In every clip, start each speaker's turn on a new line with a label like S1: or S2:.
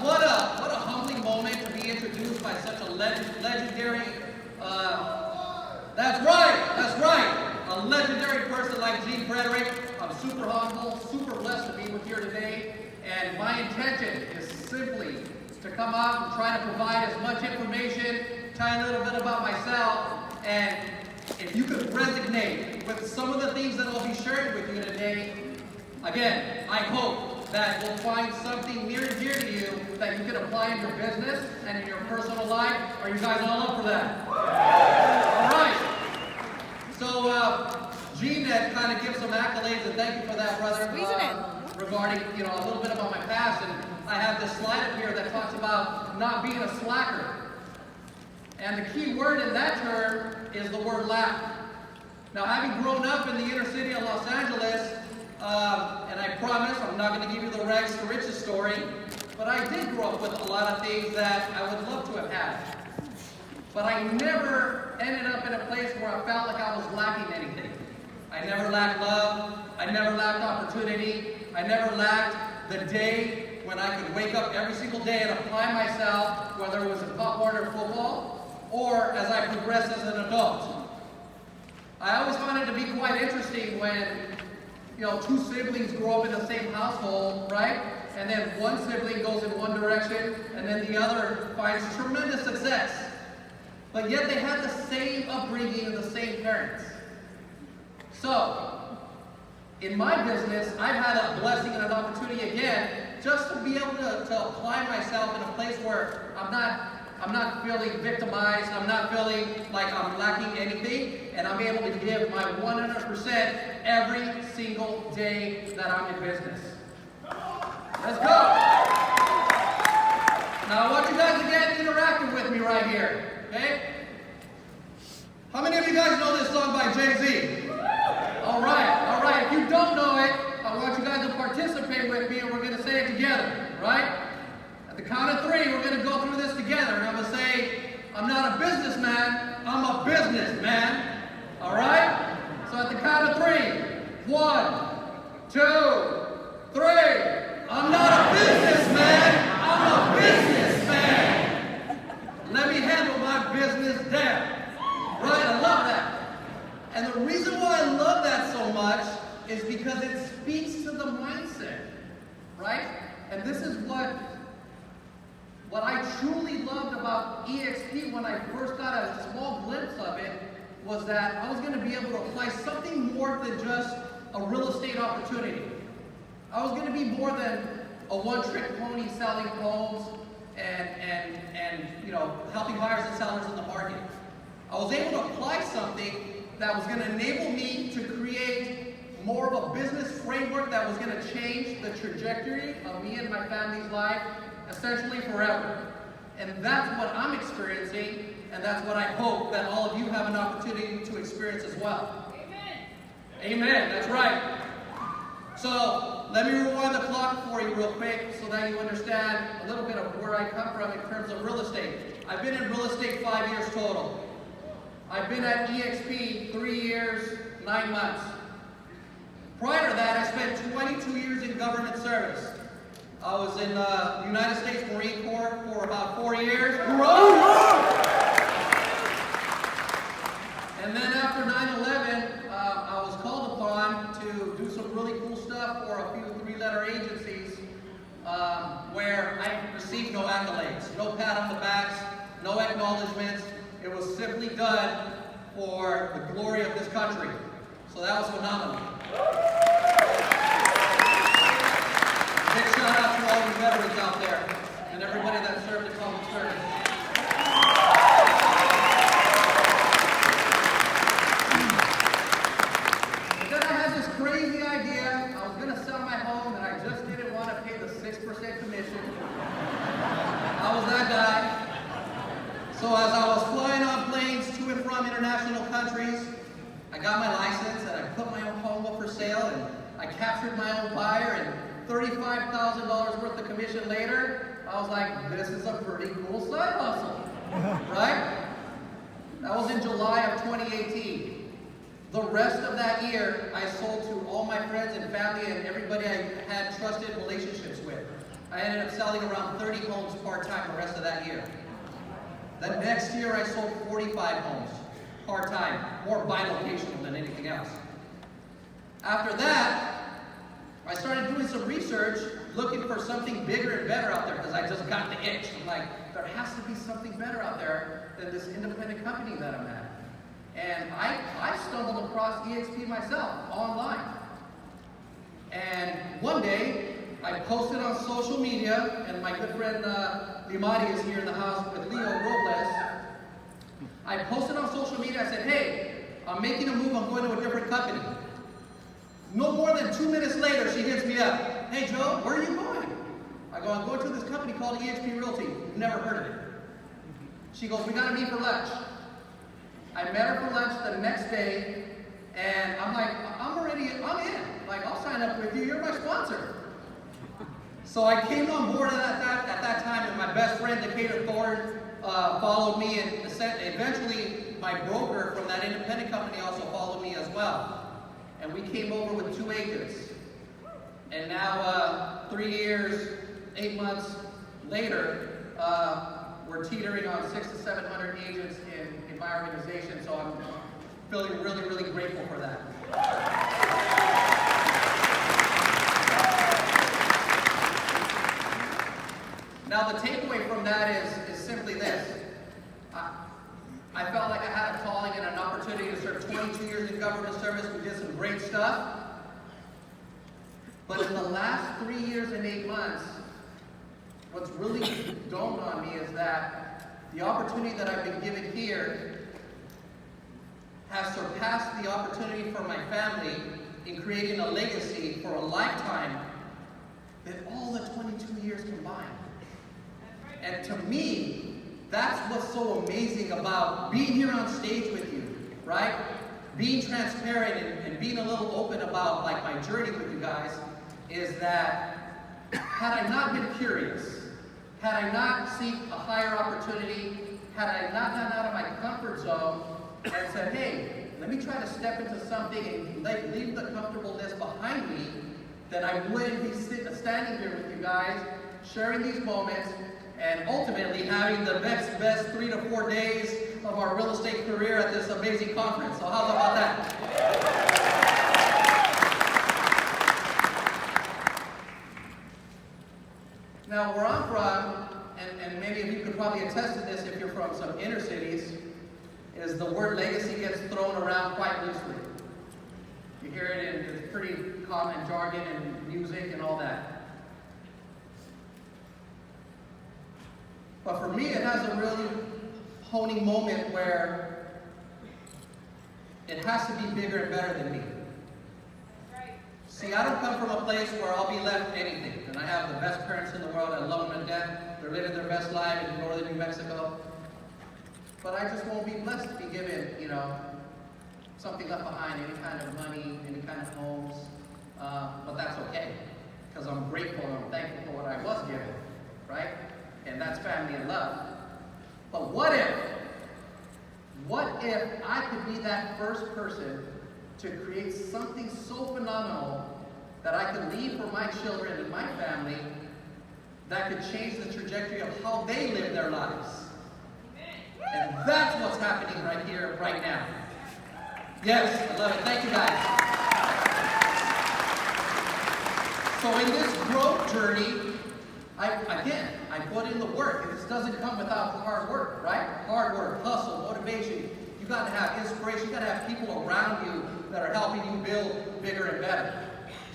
S1: what a humbling moment to be introduced by such a legendary, that's right, a legendary person like Gene Frederick. I'm super humble, super blessed to be with you here today, and my intention is simply to come out and try to provide as much information, tell you a little bit about myself, and if you could resonate with some of the things that I'll be sharing with you today, again, I hope that you'll find something near and dear to you that you can apply in your business and in your personal life. Are you guys all up for that? All right. So, Gene had kind of give some accolades, and thank you for that, brother. Regarding, a little bit about my past, and I have this slide up here that talks about not being a slacker. And the key word in that term is the word lack. Now, having grown up in the inner city of Los Angeles, and I promise I'm not going to give you the rags to riches story, but I did grow up with a lot of things that I would love to have had. But I never ended up in a place where I felt like I was lacking anything. I never lacked love. I never lacked opportunity. I never lacked the day when I could wake up every single day and apply myself, whether it was in Pop Warner football or as I progressed as an adult. I always found it to be quite interesting when, two siblings grow up in the same household, right? And then one sibling goes in one direction and then the other finds tremendous success. But yet they had the same upbringing and the same parents. So, in my business, I've had a blessing and an opportunity again just to be able to apply myself in a place where I'm not feeling victimized, I'm not feeling like I'm lacking anything, and I'm able to give my 100% every single day that I'm in business. Let's go! Now I want you guys to get interactive with me right here, okay? How many of you guys know this song by Jaz-Z? All right. If you don't know it, I want you guys to participate with me, and we're going to say it together, right? At the count of 3, we're going to go through this together. And I'm going to say, I'm not a businessman, I'm a businessman. All right? So at the count of 3, 1, 2, 3. I'm not a businessman, I'm a businessman. Let me handle my business down. Right? I love that. And the reason why I love that so much is because it speaks to the mindset, right? And this is what I truly loved about EXP when I first got a small glimpse of it, was that I was going to be able to apply something more than just a real estate opportunity. I was going to be more than a one-trick pony selling homes and helping buyers and sellers in the market. I was able to apply something that was going to enable me to create more of a business framework that was going to change the trajectory of me and my family's life, essentially forever. And that's what I'm experiencing, and that's what I hope that all of you have an opportunity to experience as well. Amen. Amen, that's right. So, let me rewind the clock for you real quick so that you understand a little bit of where I come from in terms of real estate. I've been in real estate 5 years total. I've been at EXP 3 years, 9 months. Prior to that, I spent 22 years in government service. I was in the United States Marine Corps for about 4 years. And then after 9/11, I was called upon to do some really cool stuff for a few 3-letter agencies where I received no accolades, no pat on the backs, no acknowledgments. It was simply done for the glory of this country. So that was phenomenal. Big shout out to all you veterans out there and everybody that served in public service. And then I had this crazy idea. I was going to sell my home and I just didn't want to pay the 6% commission. I was that guy. So as I was flying on planes to and from international countries, I got my license and I put my own home up for sale and I captured my own buyer, and $35,000 worth of commission later, I was like, this is a pretty cool side hustle, right? That was in July of 2018. The rest of that year, I sold to all my friends and family and everybody I had trusted relationships with. I ended up selling around 30 homes part-time the rest of that year. The next year I sold 45 homes part-time, more bilocational than anything else. After that, I started doing some research, looking for something bigger and better out there because I just got the itch. I'm like, there has to be something better out there than this independent company that I'm at. And I stumbled across EXP myself online. And one day, I posted on social media, and my good friend Limari is here in the house with Leo Robles. I posted on social media, I said, hey, I'm making a move, I'm going to a different company. No more than 2 minutes later, she hits me up. Hey Joe, where are you going? I go, I'm going to this company called EXP Realty. You've never heard of it. She goes, we gotta meet for lunch. I met her for lunch the next day, and I'm like, I'm in. Like, I'll sign up with you, you're my sponsor. So I came on board at that time, and my best friend, Decatur Thorne, followed me, and eventually my broker from that independent company also followed me as well. And we came over with 2 agents. And now, 3 years, 8 months later, we're teetering on 600 to 700 agents in my organization, so I'm feeling really, really grateful for that. Now, the takeaway from that is simply this. I felt like I had a calling and an opportunity to serve 22 years in government service. We did some great stuff. But in the last 3 years and 8 months, what's really dawned on me is that the opportunity that I've been given here has surpassed the opportunity for my family in creating a legacy for a lifetime than all the 22 years combined. And to me, that's what's so amazing about being here on stage with you, right? Being transparent and being a little open about like my journey with you guys is that had I not been curious, had I not sought a higher opportunity, had I not gone out of my comfort zone and said, hey, let me try to step into something and leave the comfortableness behind me, then I wouldn't be standing here with you guys, sharing these moments, and ultimately having the best 3 to 4 days of our real estate career at this amazing conference. So how's about that? Now, where I'm from, and many of you could probably attest to this if you're from some inner cities, is the word legacy gets thrown around quite loosely. You hear it in it's pretty common jargon and music and all that. But for me, it has a really honing moment where it has to be bigger and better than me. See, I don't come from a place where I'll be left anything. And I have the best parents in the world. I love them to death. They're living their best life in northern New Mexico. But I just won't be blessed to be given, something left behind, any kind of money, any kind of homes. But that's okay, because I'm grateful and I'm thankful for what I was given, right? And that's family and love. But what if I could be that first person to create something so phenomenal that I could leave for my children and my family that could change the trajectory of how they live their lives? And that's what's happening right here, right now. Yes, I love it. Thank you, guys. So in this growth journey, I put in the work. This doesn't come without hard work, right? Hard work, hustle, motivation. You got to have inspiration. You got to have people around you that are helping you build bigger and better.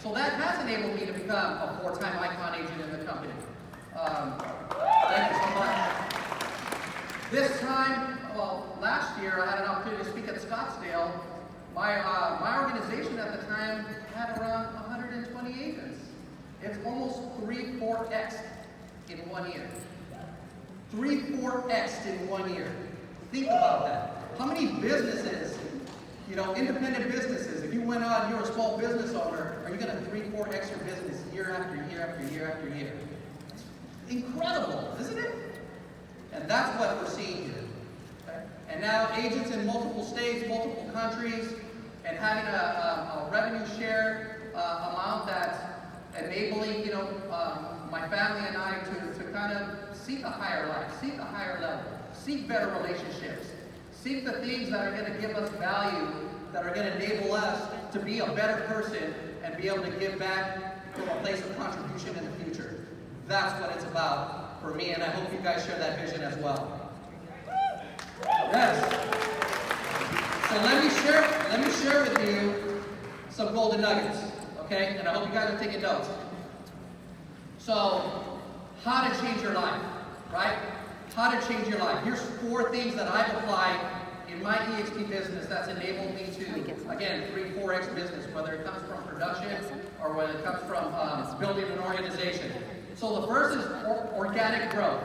S1: So that has enabled me to become a 4-time icon agent in the company. Thank you so much. This time, last year, I had an opportunity to speak at Scottsdale. My organization at the time had around 120 agents. It's almost 3-4x in 1 year. 3-4x in 1 year. Think about that. How many businesses, independent businesses, if you went out and you're a small business owner, are you going to 3-4x your business year after year after year after year? It's incredible, isn't it? And that's what we're seeing here. Okay? And now agents in multiple states, multiple countries, and having a revenue share amount that's enabling, my family and I to kind of seek a higher life, seek a higher level, seek better relationships, seek the things that are going to give us value, that are going to enable us to be a better person and be able to give back from a place of contribution in the future. That's what it's about for me, and I hope you guys share that vision as well. Yes. So let me share with you some golden nuggets, okay? And I hope you guys are taking notes. So, how to change your life, right? How to change your life. Here's 4 things that I've applied in my EXP business that's enabled me to, again, 3-4x business, whether it comes from production or whether it comes from building an organization. So the first is organic growth.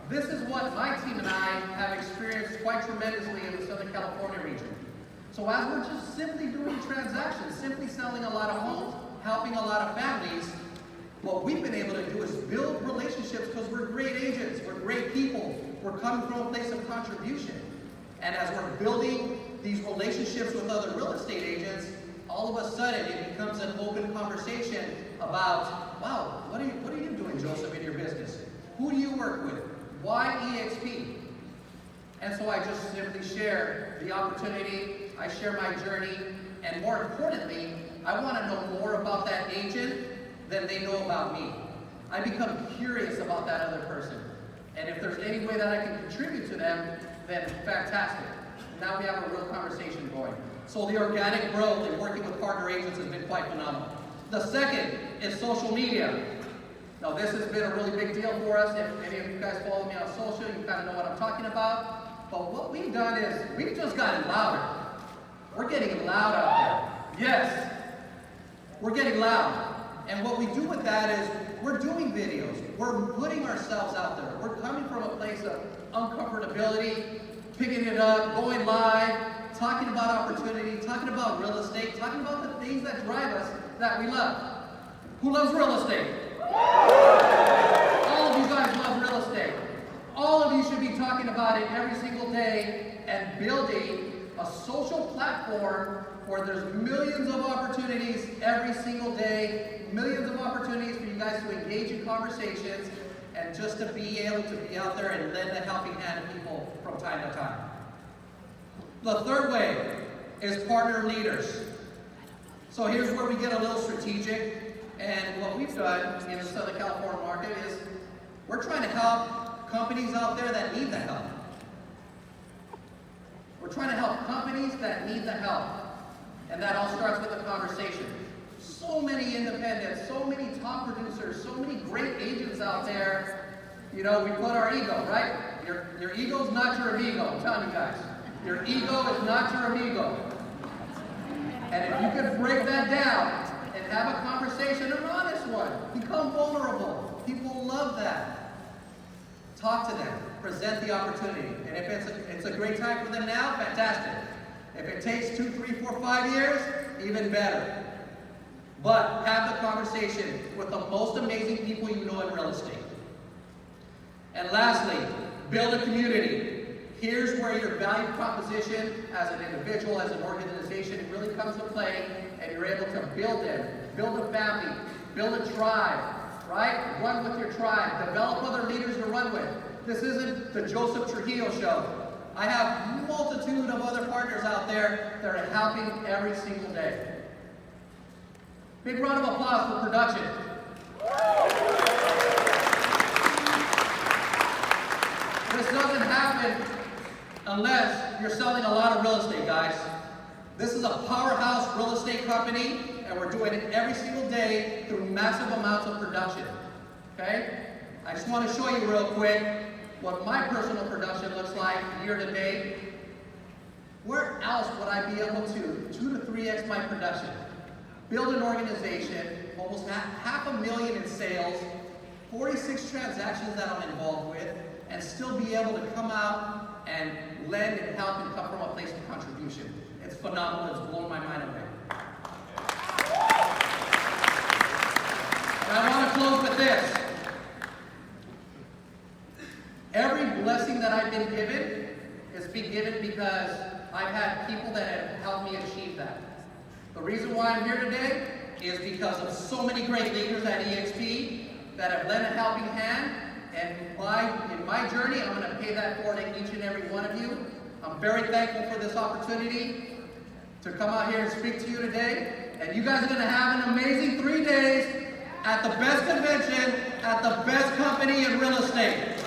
S1: This is what my team and I have experienced quite tremendously in the Southern California region. So as we're just simply doing transactions, simply selling a lot of homes, helping a lot of families, what we've been able to do is build relationships because we're great agents, we're great people, we're coming from a place of contribution. And as we're building these relationships with other real estate agents, all of a sudden it becomes an open conversation about, wow, what are you doing, Joseph, in your business? Who do you work with? Why EXP? And so I just simply share the opportunity, I share my journey, and more importantly, I want to know more about that agent than they know about me. I become curious about that other person. And if there's any way that I can contribute to them, then fantastic. Now we have a real conversation going. So the organic growth and working with partner agents has been quite phenomenal. The second is social media. Now this has been a really big deal for us. If any of you guys follow me on social, you kind of know what I'm talking about. But what we've done is, we've just gotten louder. We're getting loud out there. Yes, we're getting loud. And what we do with that is, we're doing videos. We're putting ourselves out there. We're coming from a place of uncomfortability, picking it up, going live, talking about opportunity, talking about real estate, talking about the things that drive us that we love. Who loves real estate? All of you guys love real estate. All of you should be talking about it every single day and building a social platform where there's millions of opportunities every single day, millions of opportunities for you guys to engage in conversations and just to be able to be out there and lend a helping hand to people from time to time. The third way is partner leaders. So here's where we get a little strategic, and what we've done in the Southern California market is we're trying to help companies out there that need the help. We're trying to help companies that need the help. And that all starts with a conversation. So many independents, so many top producers, so many great agents out there. You know, we put our ego, right? Your ego's not your amigo, I'm telling you guys. Your ego is not your amigo. And if you can break that down and have a conversation, an honest one, become vulnerable. People love that. Talk to them, present the opportunity. And if it's a great time for them now, fantastic. If it takes 2, 3, 4, 5 years, even better. But have the conversation with the most amazing people you know in real estate. And lastly, build a community. Here's where your value proposition as an individual, as an organization, really comes to play, and you're able to build them, build a family, build a tribe, right? Run with your tribe, develop other leaders to run with. This isn't the Joseph Trujillo show. I have a multitude of other partners out there that are helping every single day. Big round of applause for production. This doesn't happen unless you're selling a lot of real estate, guys. This is a powerhouse real estate company, and we're doing it every single day through massive amounts of production. Okay? I just want to show you real quick what my personal production looks like year to date. Where else would I be able to 2 to 3x my production? Build an organization, almost $500,000 in sales, 46 transactions that I'm involved with, and still be able to come out and lend and help and come from a place of contribution. It's phenomenal. It's blown my mind away. And I want to close with this. Every blessing that I've been given has been given because I've had people that have helped me achieve that. The reason why I'm here today is because of so many great leaders at EXP that have lent a helping hand, and in my journey, I'm going to pay that forward to each and every one of you. I'm very thankful for this opportunity to come out here and speak to you today. And you guys are going to have an amazing 3 days at the best convention, at the best company in real estate.